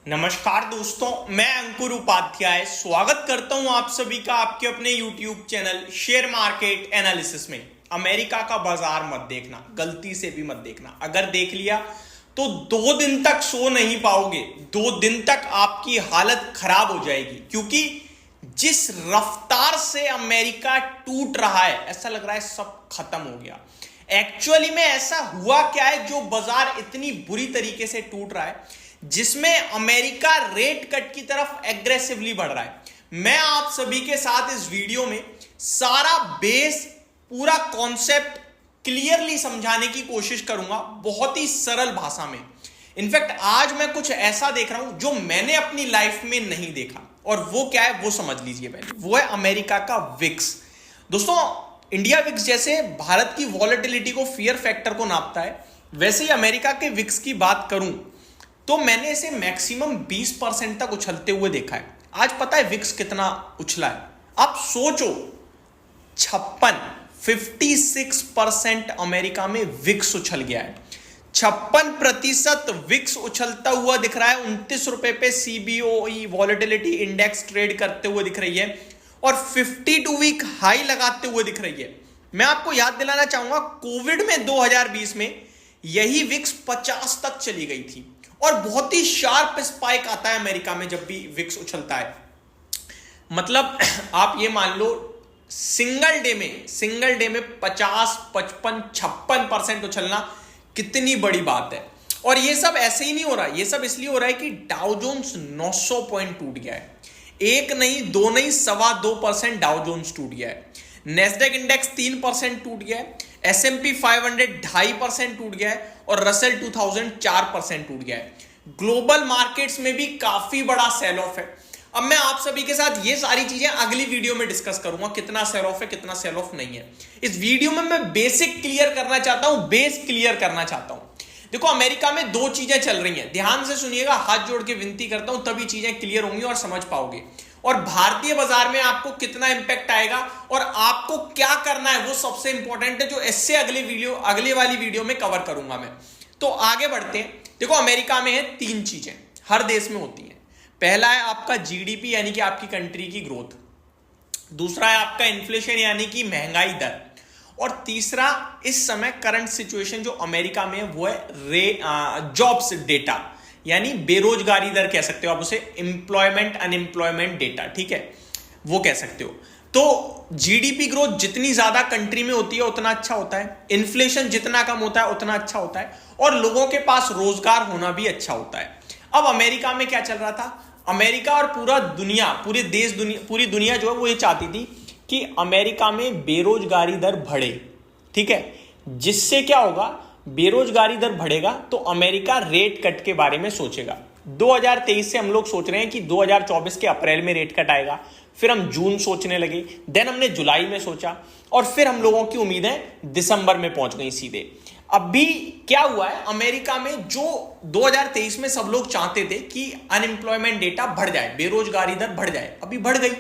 नमस्कार दोस्तों, मैं अंकुर उपाध्याय स्वागत करता हूं आप सभी का आपके अपने YouTube channel share market analysis में। अमेरिका का बाजार मत देखना, गलती से भी मत देखना। अगर देख लिया तो 2 दिन तक सो नहीं पाओगे, 2 दिन तक आपकी हालत खराब हो जाएगी, क्योंकि जिस रफ्तार से अमेरिका टूट रहा है ऐसा लग रहा है सब खत्म हो गया। एक्चुअली में ऐसा हुआ क्या है जो बाजार इतनी बुरी तरीके से टूट रहा है, जिसमें अमेरिका रेट कट की तरफ एग्रेसिवली बढ़ रहा है। मैं आप सभी के साथ इस वीडियो में सारा बेस, पूरा कॉन्सेप्ट क्लियरली समझाने की कोशिश करूंगा, बहुत ही सरल भाषा में। इनफैक्ट आज मैं कुछ ऐसा देख रहा हूं जो मैंने अपनी लाइफ में नहीं देखा, और वो क्या है वो समझ लीजिए पहले। वो है अमेरिका का विक्स। दोस्तों, इंडिया विक्स जैसे भारत की वॉलेटिलिटी को, फियर फैक्टर को नापता है, वैसे ही अमेरिका के विक्स की बात करूं तो मैंने इसे मैक्सिमम 20% तक उछलते हुए देखा है। आज पता है विक्स कितना उछला है? आप सोचो, 56% अमेरिका में विक्स उछल गया है। 56% विक्स उछलता हुआ दिख रहा है। 29 रुपए पे सीबीओई वॉलेटिलिटी इंडेक्स ट्रेड करते हुए दिख रही है और 52 वीक हाई लगाते हुए दिख रही है। मैं आपको याद दिलाना चाहूंगा, कोविड में 2020 में यही विक्स 50 तक चली गई थी, और बहुत ही शार्प स्पाइक आता है अमेरिका में जब भी विक्स उछलता है। मतलब आप ये मान लो, सिंगल डे में 50, 55, 56% उछलना कितनी बड़ी बात है। और ये सब ऐसे ही नहीं हो रहा, ये सब इसलिए हो रहा है कि डाउ जोन्स 900 पॉइंट टूट गया है। 1 नहीं, 2 नहीं, 2.25% डाउ जोन्स टूट गया है। नेस्डेक इंडेक्स 3% टूट गया है। S&P 500 2.5% टूट गया है, और रसेल 2000 4% टूट गया है। ग्लोबल मार्केट्स में भी काफी बड़ा सेल ऑफ है। अब मैं आप सभी के साथ ये सारी चीजें अगली वीडियो में डिस्कस करूंगा, कितना सेल ऑफ है, कितना सेल ऑफ नहीं है। इस वीडियो में मैं बेसिक क्लियर करना चाहता हूं, बेस क्लियर करना चाहता हूं। देखो, अमेरिका में 2 चीजें चल रही हैं, ध्यान से सुनिएगा, हाथ जोड़ के विनती करता हूं, तभी चीजें क्लियर होंगी और समझ पाओगे। और भारतीय बाजार में आपको कितना इंपैक्ट आएगा और आपको क्या करना है वो सबसे इंपॉर्टेंट है, जो इससे अगले वाली वीडियो में कवर करूंगा मैं। तो आगे बढ़ते हैं। देखो, अमेरिका में है 3 चीजें, हर देश में होती हैं। पहला है आपका जीडीपी, यानी कि आपकी कंट्री की ग्रोथ। दूसरा है आपका इन्फ्लेशन, यानी कि महंगाई दर। और तीसरा इस समय करंट सिचुएशन जो अमेरिका में है वो है जॉब्स डेटा, यानी बेरोजगारी दर कह सकते हो आप उसे, एम्प्लॉयमेंट अनएम्प्लॉयमेंट डेटा, ठीक है, वो कह सकते हो। तो जीडीपी ग्रोथ जितनी ज्यादा कंट्री में होती है उतना अच्छा होता है, इन्फ्लेशन जितना कम होता है उतना अच्छा होता है, और लोगों के पास रोजगार होना भी अच्छा होता है। अब अमेरिका में क्या चल रहा था? अमेरिका और पूरी दुनिया जो है वो ये चाहती थी कि अमेरिका में बेरोजगारी दर बढ़े, ठीक है। जिससे क्या होगा, बेरोजगारी दर बढ़ेगा तो अमेरिका रेट कट के बारे में सोचेगा। 2023 से हम लोग सोच रहे हैं कि 2024 के अप्रैल में रेट कट आएगा, फिर हम जून सोचने लगे, देन हमने जुलाई में सोचा, और फिर हम लोगों की उम्मीदें दिसंबर में पहुंच गई सीधे। अभी क्या हुआ है अमेरिका में, जो 2023 में सब लोग चाहते थे कि अनएम्प्लॉयमेंट डेटा बढ़ जाए, बेरोजगारी दर बढ़ जाए, अभी बढ़ गई।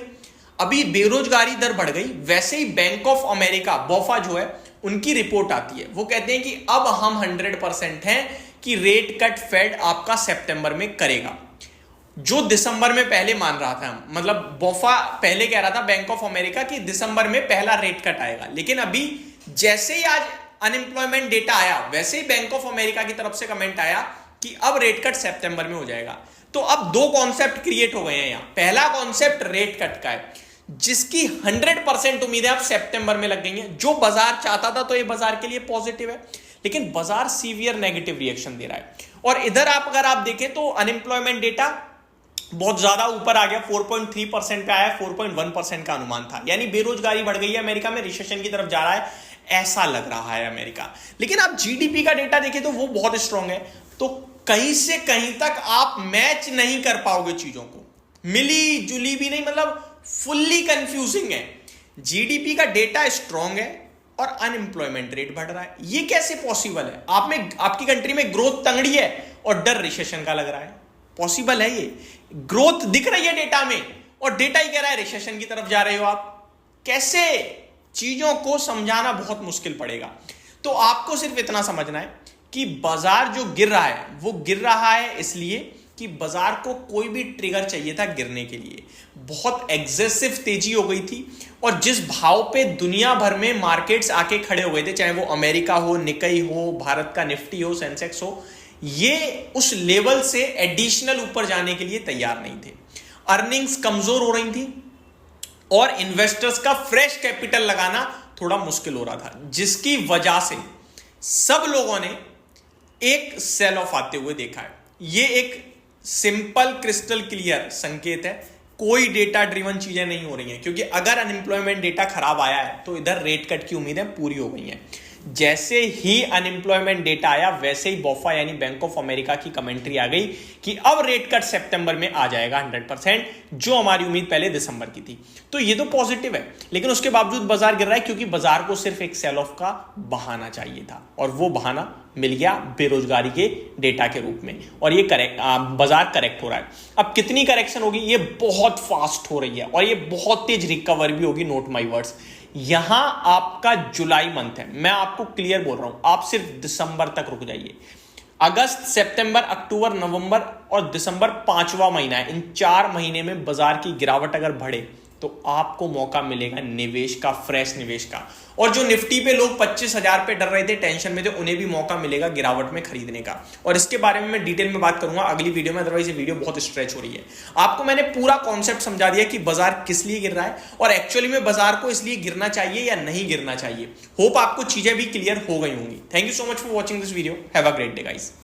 अभी बेरोजगारी दर बढ़ गई, वैसे ही बैंक ऑफ अमेरिका, बोफा जो है, उनकी रिपोर्ट आती है। वो कहते हैं कि अब हम 100% हैं कि रेट कट फेड आपका सितंबर में करेगा, जो दिसंबर में पहले मान रहा था। मतलब बोफा पहले कह रहा था, बैंक ऑफ अमेरिका, कि दिसंबर में पहला रेट कट आएगा। लेकिन अभी जैसे ही आज अनएम्प्लॉयमेंट डेटा आया, वैसे ही बैंक ऑफ अमेरिका की तरफ से कमेंट आया कि अब रेट कट सितंबर में हो जाएगा। तो अब 2 कॉन्सेप्ट क्रिएट हो गए हैं यहां। पहला कॉन्सेप्ट रेट कट का है, जिसकी 100% उम्मीदें अब सितंबर में लग गई हैं। जो बाजार चाहता था, तो ये बाजार के लिए पॉजिटिव है, लेकिन बाजार सीवियर नेगेटिव रिएक्शन दे रहा है। और इधर अगर आप देखें तो अनएम्प्लॉयमेंट डेटा बहुत ज्यादा ऊपर आ गया, 4.3% पे आया, 4.1% का अनुमान था। यानी बेरोजगारी बढ़ गई है अमेरिका में, रिसेशन की तरफ जा रहा है, ऐसा लग रहा है अमेरिका। लेकिन आप जीडीपी का डेटा देखें तो वो बहुत स्ट्रांग है। तो कहीं से कहीं तक आप मैच नहीं कर पाओगे चीजों को, मिली जुली भी नहीं, मतलब फुल्ली कंफ्यूजिंग है। जीडीपी का डेटा स्ट्रांग है और अनएम्प्लॉयमेंट रेट बढ़ रहा है, ये कैसे पॉसिबल है? आपकी कंट्री में ग्रोथ तंगड़ी है और डर रिसेशन का लग रहा है। पॉसिबल है ये? ग्रोथ दिख रही है डेटा में और डेटा ही कह रहा है रिसेशन की तरफ जा रहे हो आप। कैसे? चीजों को समझाना बहुत मुश्किल पड़ेगा। तो आपको सिर्फ इतना समझना है कि बाजार जो गिर रहा है वो गिर रहा है इसलिए कि बाजार को कोई भी ट्रिगर चाहिए था गिरने के लिए। बहुत एग्रेसिव तेजी हो गई थी और जिस भाव पे दुनिया भर में मार्केट्स आके खड़े हो गए थे, चाहे वो अमेरिका हो, निकाई हो, भारत का निफ्टी हो, सेंसेक्स हो, ये उस लेवल से एडिशनल ऊपर जाने के लिए तैयार नहीं थे। अर्निंग्स कमजोर हो रही थी और इन्वेस्टर्स का फ्रेश कैपिटल लगाना थोड़ा मुश्किल हो रहा था, जिसकी वजह से सब लोगों ने एक सेल ऑफ आते हुए देखा है। ये एक सिंपल क्रिस्टल क्लियर संकेत है, कोई डेटा ड्रिवन चीजें नहीं हो रही हैं, क्योंकि अगर अनएम्प्लॉयमेंट डेटा खराब आया है तो इधर रेट कट की उम्मीदें पूरी हो गई हैं। जैसे ही अनएम्प्लॉयमेंट डेटा आया वैसे ही बोफा यानी बैंक ऑफ अमेरिका की कमेंट्री आ गई कि अब रेट कट सितंबर में आ जाएगा 100%, जो हमारी उम्मीद पहले दिसंबर की थी। तो ये तो पॉजिटिव है, लेकिन उसके बावजूद बाजार गिर रहा है क्योंकि बाजार को सिर्फ एक सेल ऑफ का बहाना चाहिए था और वो बहाना मिल गया बेरोजगारी के डेटा के रूप में, और ये बाजार करेक्ट हो रहा है। अब कितनी करेक्शन होगी? ये बहुत फास्ट हो रही है और ये बहुत तेज रिकवर भी होगी। नोट माई वर्ड्स, यहां आपका जुलाई मंथ है, मैं आपको क्लियर बोल रहा हूं, आप सिर्फ दिसंबर तक रुक जाइए। अगस्त, सितंबर, अक्टूबर, नवंबर और दिसंबर 5वां महीना है। इन 4 महीने में बाजार की गिरावट अगर बढ़े तो आपको मौका मिलेगा निवेश का, फ्रेश निवेश का। और जो निफ्टी पे लोग 25,000 पे डर रहे थे, टेंशन में थे, उन्हें भी मौका मिलेगा गिरावट में खरीदने का। और इसके बारे में मैं डिटेल में बात करूंगा अगली वीडियो में, अदरवाइज ये वीडियो बहुत स्ट्रेच हो रही है। आपको मैंने पूरा कॉन्सेप्ट समझा दिया कि बाजार किस लिए गिर रहा है और एक्चुअली में बाजार को इसलिए गिरना चाहिए या नहीं गिरना चाहिए। होप आपको चीजें भी क्लियर हो गई होंगी। Thank you so much for watching this video. Have a great day guys.